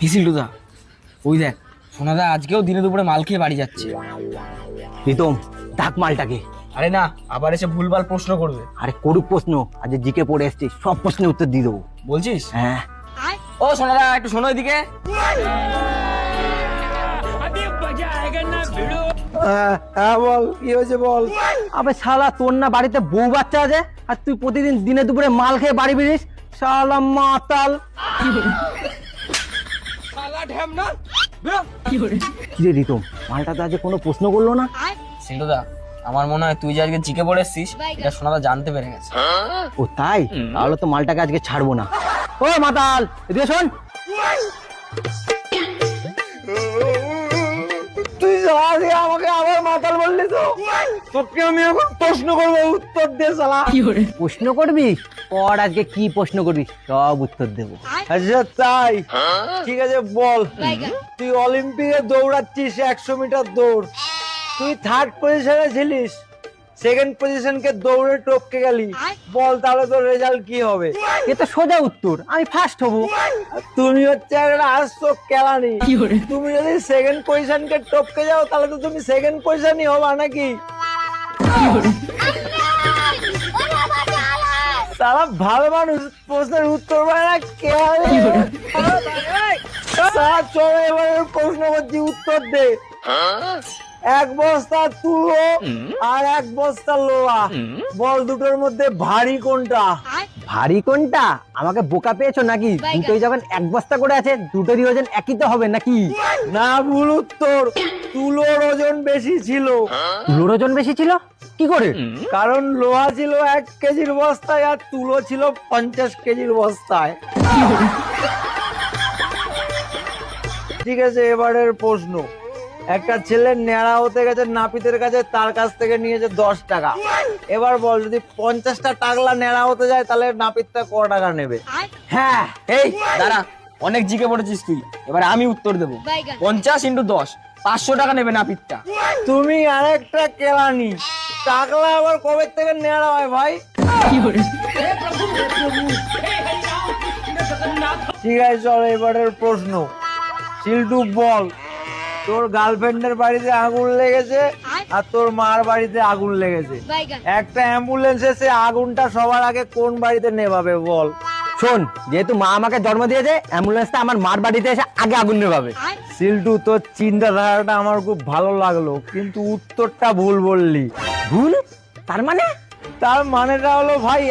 হিসিলুদা, ওই দেখ সোনাদা আজকেও দিনে দুপুরে মাল খেয়ে বাড়ি যাচ্ছে। প্রীতম, ডাক মালটাকে। আরে না, আবার এসে ভুলভাল প্রশ্ন করবে। আরে করুক প্রশ্ন, আজ জিকে পড়ে এসছি, সব প্রশ্নের উত্তর দিয়ে দেবো। বলছিস? হ্যাঁ। ও সোনাদা, একটু শোনো এদিকে। হ্যাঁ বল, কি হয়েছে বল। আবে শালা, তোর না বাড়িতে বউ বাচ্চা আছে, আর তুই প্রতিদিন দিনে দুপুরে মাল খেয়ে বাড়ি বেরিস? শালা মাতাল। কি রে রিতম, মালটা তো আজ কোনো প্রশ্ন করলো না। সিলুদা, আমার মনে হয় তুই যে আজকে জিকে পড়ে এসছিস এটা সোনাদা জানতে পেরে গেছে। ও তাই? তাহলে তো মালটাকে আজকে ছাড়বো না। ও মাতাল, এদিকে শোন। তুই আমাকে আবার মাতাল বললি তো? তোকে আমি এখন প্রশ্ন করবো, উত্তর দে শালা। প্রশ্ন করবি? পর আজকে কি প্রশ্ন করবি সব উত্তর দেবো। আচ্ছা তাই, ঠিক আছে বল। তুই অলিম্পিকে দৌড়াচ্ছিস 100 মিটার দৌড়, তুই থার্ড পজিশনে ছিলিস, সেকেন্ড পজিশনকে দৌড়ে টপকে গেলি, বল তাহলে তোর রেজাল্ট কি হবে? এটা সোজা উত্তর, আমি ফার্স্ট হব। তুমি হচ্ছে একটা আসছো কেলানি। তুমি যদি সেকেন্ড পজিশনকে টপকে যাও তাহলে তো তুমি সেকেন্ড পজিশনই হবা নাকি? সারা ভালো মানুষ প্রশ্নের উত্তর পায় না, কেলানি। সারা চলো এবার প্রশ্ন করছি, উত্তর দে। এক বস্তা তুলো আর এক বস্তা লোহা, বল দুটোর মধ্যে ভারী কোনটা? ভারী কোনটা? আমাকে বোকা পেয়েছো নাকি? দুটোই যখন এক বস্তা করে আছে, দুটোরই ওজন একই তো হবে নাকি? না, ভুল উত্তর। তুলোর ওজন বেশি ছিল। তুলোর ওজন বেশি ছিল কি করে? কারণ লোহা ছিল 1 কেজির বস্তায় আর তুলো ছিল 50 কেজির বস্তায়। ঠিক আছে, এবারের প্রশ্ন। একটা ছেলে ন্যাড়া হতে গেছে নাপিতের কাছে, তার কাছ থেকে নিয়েছে 10 টাকা। এবার বল, যদি 50টা টাকলা ন্যাড়া হতে যায় তাহলে নাপিতটা ক টাকা নেবে? হ্যাঁ, এই দাঁড়া, অনেক জিকে পড়েছিস তুই, এবার আমি উত্তর দেবো। 50 × 10, 500 টাকা নেবে নাপিতটা। তুমি আরেকটা কেলানি। টাকলা আবার কবে থেকে ন্যাড়া হয় ভাই? ঠিক আছে চল, এবারের প্রশ্ন। সিল্টু বল, তোর গার্লফ্রেন্ডের বাড়িতে আগুন লেগেছে আর তোর মার বাড়িতে আগুন লেগেছে, একটা অ্যাম্বুলেন্স এসে আগুনটা সবার আগে কোন বাড়িতে নেভাবে বল? শোন, যেহেতু মা আমাকে জন্ম দিয়েছে, অ্যাম্বুলেন্সটা আমার মার বাড়িতে এসে আগে আগুন নেভাবে। সিল্টু, তোর চিন্তাধারাটা আমার খুব ভালো লাগলো, কিন্তু উত্তরটা ভুল বললি। ভুল? তার মানে? তার মানেটা হলো ভাই